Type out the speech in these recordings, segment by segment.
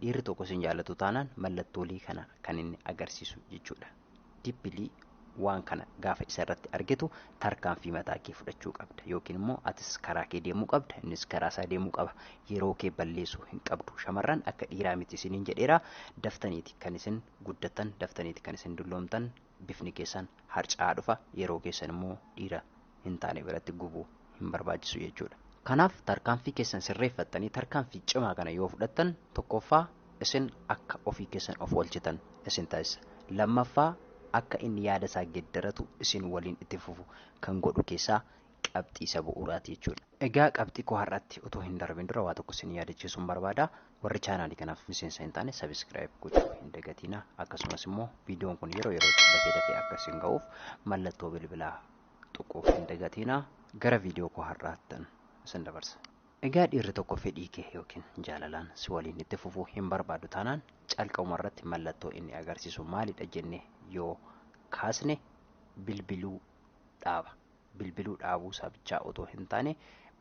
dhiirri tokko sin jaalatu taanaan mallattoolee kana kan inni agarsiisu jechuudha. Dippilii waan kana gaafa isa irratti argitu tarkaanfii mataa kee fudhachuu qabda yookiin immoo atis karaa kee deemuu qabda innis karaa isaa deemuu qaba. Yeroo kee balleessuu hin qabdu. Shamarran akka dhiiraa miti isiniin jedheera. Daftaniiti kan isin guddatan, daftaniiti kan isin dulloomtan, bifni keessan harca'aa dhufa, yeroo keessan immoo dhiira hin taane biratti gubuu hin barbaachisu jechuudha. Kanaaf tarkaanfii keessan sirreeffattanii tarkaanfii cimaa kana yoo fudhattan tokkoffaa isin akka ofii keessan of oolchitan isin taasisa. Lammaffaa akka inni yaada isaa geeddaratu isin waliin itti fufu kan godhu keessaa qabxii isa bu'uuraati jechuudha. Egaa qabxii koo har'aatti otoo hin darbin dura waa tokko isin yaadachiisuun barbaada. Warri chaanaalii kanaaf miseensa hin taane sabiskiraayib gochuu hin dagatina. Akkasumas immoo viidiyoon kun yeroo dafee akka isin ga'uuf mallattoo bilbilaa tuquuf hin dagatina. Gara viidiyoo koo har'aattan isin dabarsa. Egaa dhiirri tokko fedhii kee yookiin jaalalaan si waliin itti fufuu hin barbaadu taanaan calqabuma irratti mallattoo inni agarsiisu maalidha jennee yoo kaasne bilbiluu dhaaba. Bilbiluu dhaabuu isaa bichaa otoo hin taane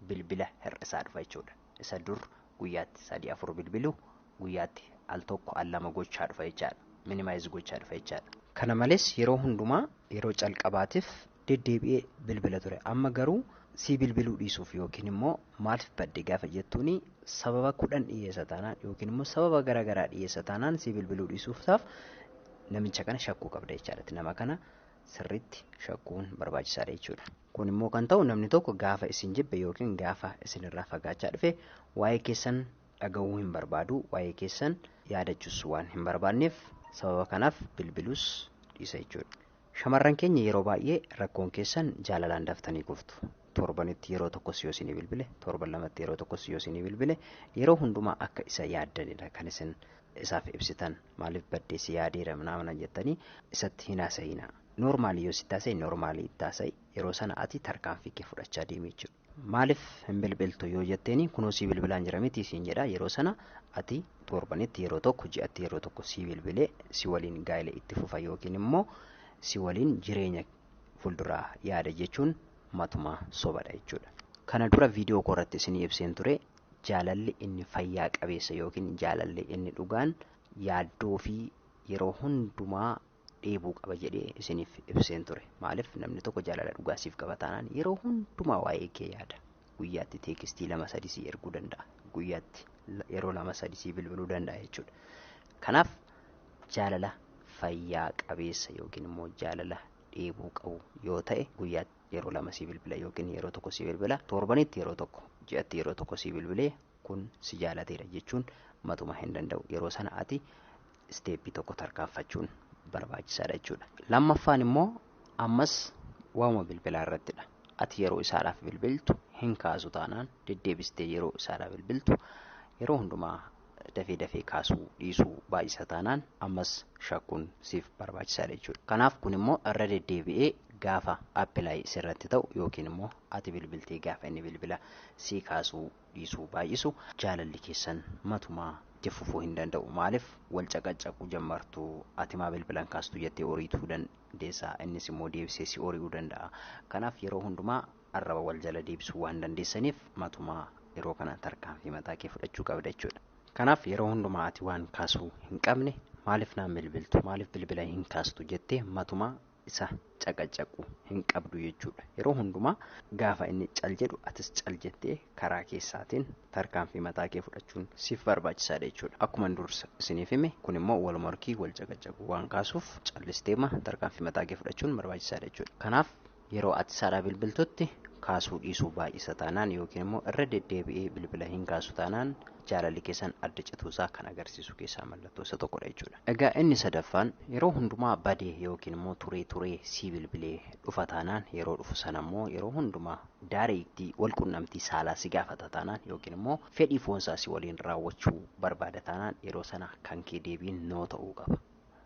bilbila hir'isaa dhufa jechuudha. Isa dur guyyaatti 3-4 bilbiluu guyyaatti al tokko al lama gochaa dhufa jechaadha. Minimaayiz gochaa dhufa jechaadha. Kana malees yeroo hundumaa yeroo calqabaatiif deddeebi'ee bilbila ture. Amma garuu si bilbiluu dhiisuuf yookiin immoo maaliif badde gaafa jettuuni sababa 10 dhiyeessa taanaan yookiin immoo sababa garaagaraa dhiyeessa taanaan si bilbiluu dhiisuufsaaf namicha kana shakkuu qabda jechaadha. Nama kana sirriitti shakkuun barbaachisaadha jechuudha. Kun immoo kan ta'u namni tokko gaafa isin jibbe yookiin gaafa isin irraa fagaachaa dhufe waa'ee keessan dhaga'uu hin barbaadu, waa'ee keessan yaadachuus waan hin barbaanneef sababa kanaaf bilbiluus dhiisa jechuudha. Shamarran keenya yeroo baay'ee rakkoon keessan jaalalaan daftanii kuftu. Torbanitti yeroo tokkos yoo isinii bilbile, torban lamatti yeroo tokkos yoo isinii bilbile, yeroo hundumaa akka isa yaaddanidha kan isin isaaf ibsitan. Maaliif baddeessi yaadeera mana jettanii isatti hin haasa'ina. Noormaalii yoo sitti haasa'e noormaalii itti haasa'i. Yeroo sana ati tarkaanfii kee fudhachaa deemi jechuudha. Maaliif hin bilbiltu yoo jetteeni kunoo si bilbilaan jira miti siin jedha. Yeroo sana ati torbanitti yeroo tokko, ji'atti yeroo tokko si bilbilee si waliin gaa'ela itti fufa yookiin immoo si waliin jireenya fuulduraa yaada jechuun matuma sobadha jechuudha. Kana dura viidiyoo koorratti isinii ibseen ture. Jaalalli inni fayyaa qabeessa yookiin jaalalli inni dhugaan yaaddoo fi yeroo hundumaa dheebuu qaba jedhee isiniif ibseen ture. Maaliif namni tokko jaalala dhugaa siif qaba taanaan yeroo hundumaa waa'ee kee yaada. Guyyaatti teekstii 2-3 si erguu danda'a. Guyyaatti yeroo 2-3 si bilbiluu danda'a jechuudha. Kanaaf jaalala fayyaa qabeessa yookiin immoo jaalala dheebuu qabu yoo ta'e guyyaatti yeroo 2 si bilbila yookiin yeroo tokko si bilbila, torbanitti yeroo tokko, ji'atti yeroo tokko si bilbilee kun si jaalateera jechuun matuma hin danda'u. Yeroo sana ati isteeppii tokko tarkaanfachuun barbaachisaadha jechuudha. Lammaffaan immoo ammas waa'uma bilbilaa irrattidha. Ati yeroo isaadhaaf bilbiltu hin kaasu taanaan deddeebistee yeroo isaadhaaf bilbiltu yeroo hundumaa dafee kaasuu dhiisuu baay'isa taanaan ammas shakkuun siif barbaachisaadha jechuudha. Kanaaf kun immoo irra deddeebi'ee gaafa appilaayi sirratti ta'u yookiin immoo ati bilbiltee gaafa inni bilbila si kaasuu dhiisuu baay'isu jaalalli keessan matumaa itti fufuu hin danda'u. Maaliif wal caqacaquu jammartu ati maa bilbilan kaastu jettee oriituu dandeessa, innis immoo deebisee si ori'uu danda'a. Kanaaf yeroo hundumaa arraba wal jala deebisuu waan dandeessaniif matumaa yeroo kana tarkaanfii mataa kee fudhachuu qabda jechuudha. Kanaaf yeroo hundumaa ati waan kaasuu hin qabne maaliif naan bilbiltu, maaliif bilbila hin kaastu jettee matumaa isa caqacaquu hin qabdu jechuudha. Yeroo hundumaa gaafa inni cal jedhu atis cal jettee karaa keessaatiin tarkaanfii mataa kee fudhachuun siif barbaachisaadha jechuudha. Akkuma dursa isiniif hime kun immoo wal morkii wal caqacaquu waan kaasuuf callisteema tarkaanfii mataa kee fudhachuun barbaachisaadha jechuudha. Kanaaf yeroo ati isaadhaa bilbiltutti kaasuu dhiisuu baay'isa taanaan yookiin immoo irra deddeebi'ee bilbila hin kaasu taanaan jaalalli keessan adda cituusaa kan agarsiisu keessaa mallattoo isa tokkodha jechuudha. Egaa inni sadaffaan yeroo hundumaa badee yookiin immoo turee si bilbilee dhufa taanaan yeroo dhufu sana immoo yeroo hundumaa daareektii wal qunnamtii saalaa si gaafata taanaan yookiin immoo fedhii foonsaa si waliin raawwachuu barbaada taanaan yeroo sana kan kee deebiin noo ta'uu qaba.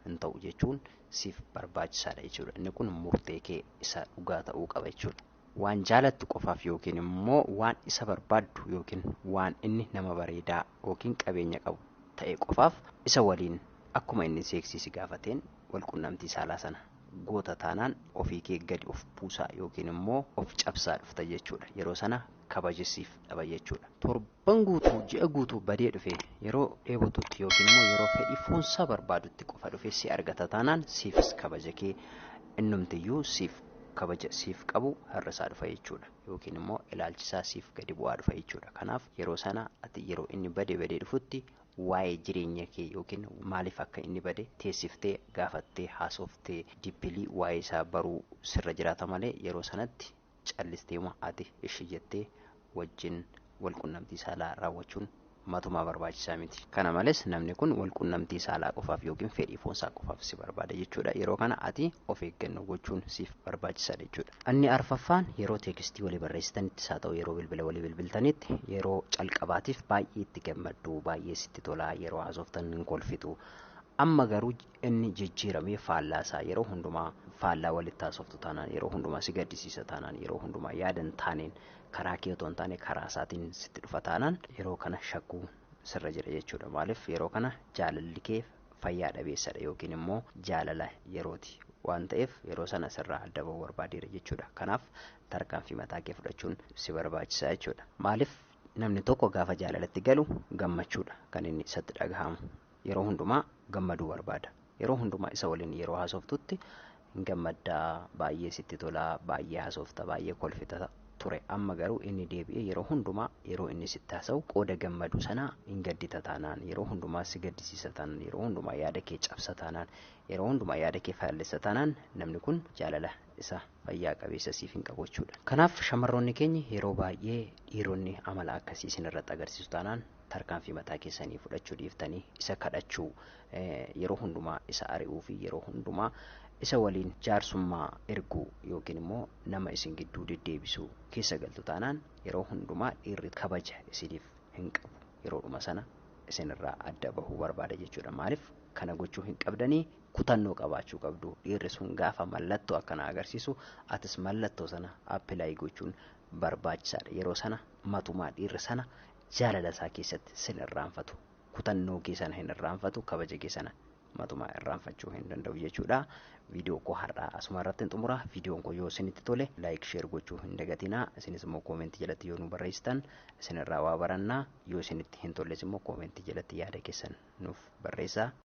Hin ta'u jechuun siif barbaachisaadha jechuudha. Inni kun murtee kee isa dhugaa ta'uu qaba jechuudha. Waan jaalattu qofaaf yookiin immoo waan isa barbaaddu yookiin waan inni nama bareedaa yookiin qabeenya qabu ta'e qofaaf isa waliin akkuma inni seeksii gaafateen wal qunnamtii saalaa sana goota taanaan ofii kee gadi of buusaa yookiin immoo of cabsaa dhufta jechuudha. Yeroo sana kabajisiif dhaba jechuudha. Torban guutuu ji'a guutuu badee dhufe yeroo dheebotutti yookiin immoo yeroo fedhii foonsaa barbaadutti qofa dhufe si argata taanaan siifis kabaja kee innumtiyyuu siif kabaja siif qabu har'isaa dhufa jechuudha. Yookiin immoo ilaalchisaa siif gadi bu'aa dhufa jechuudha. Kanaaf yeroo sana ati yeroo inni badee dhufutti waa'ee jireenya kee yookiin maaliif akka inni bade teessiftee gaafattee haasoftee dipilii waa'ee isaa baruu sirra jiraata malee yeroo sanatti callisteema ati ishii jettee wajjin walqunnamtii saalaa raawwachuun matumaa barbaachisaa miti. Kana malees namni kun walqunnamtii saalaa qofaaf yookiin fedhii foonsaa qofaaf si barbaada jechuudha. Yeroo kana ati of eeggannoo gochuun siif barbaachisaadha jechuudha. Inni arfaffaan yeroo teekstii walii barreessitanitti haa ta'u yeroo bilbila walii bilbiltanitti yeroo calqabaatiif baay'ee itti gammaddu, baay'ee sitti tolaa, yeroo haasoftan hin kolfitu. Amma garuu inni jijjiiramee faallaasaa yeroo hundumaa faallaa walitti haasoftu taanaan, yeroo hundumaa si gaddisiisa taanaan, yeroo hundumaa yaadan taaneen karaa kee otoo hin taane karaa isaatiin sitti dhufa taanaan yeroo kana shakkuu sirra jira jechuudha. Maaliif yeroo kana jaalalli kee fayyaa dhabeessadha yookiin immoo jaalala yerooti waan ta'eef yeroo sana sirraa adda bahuu barbaadeera jechuudha. Kanaaf tarkaanfii mataa kee fudhachuun si barbaachisaa jechuudha. Maaliif namni tokko gaafa jaalalatti galu gammachuudha kan inni isatti dhagahamu. Yeroo hundumaa gammaduu barbaada. Yeroo hundumaa isa waliin yeroo haasoftutti gammaddaa, baay'ee sitti tolaa, baay'ee haasofta, baay'ee kolfita ture. Amma garuu inni deebi'ee yeroo hundumaa yeroo inni sitti haasa'u qooda gammadu sana hin gaddita taanaan, yeroo hundumaa si gaddisiisa taanaan, yeroo hundumaa yaada kee cabsa taanaan, yeroo hundumaa yaada kee faallessa taanaan namni kun jaalala isa fayyaa qabeessa siif hin qabu jechuudha. Kanaaf shamarroonni keenya yeroo baay'ee dhiironni amala akkasii isin irratti agarsiisu taanaan tarkaanfii mataa keessanii fudhachuu dhiiftanii isa kadhachuu, yeroo hundumaa isa ari'uu fi yeroo hundumaa isa waliin jaarsummaa erguu yookiin immoo nama isin gidduu deddeebisuu keessa galtu taanaan yeroo hundumaa dhiirri kabaja isiniif hin qabu. Yeroodhuma sana isinirraa adda bahuu barbaada jechuudha. Maaliif kana gochuu hin qabdanii kutannoo qabaachuu qabdu. Dhiirri sun gaafa mallattoo akkana agarsiisu atis mallattoo sana appilaayi gochuun barbaachisaadha. Yeroo sana matumaa dhiirri sana jaalala isaa keessatti sin irraanfatu, kutannoo kee sana hin irraanfatu, kabaja kee sana matumaa irraanfachuu hin danda'u jechuudha. Viidiyoo koo har'aa asuma irratti hin xumura. Viidiyoon koo yoo isinitti tole laayik sheer gochuu hin dagatinaa. Isinis immoo koomentii jalatti yoo nu barreessitan isinirraa waa barannaa. Yoo isinitti hin tolles immoo koomentii jalatti yaada keessan nuuf barreessaa.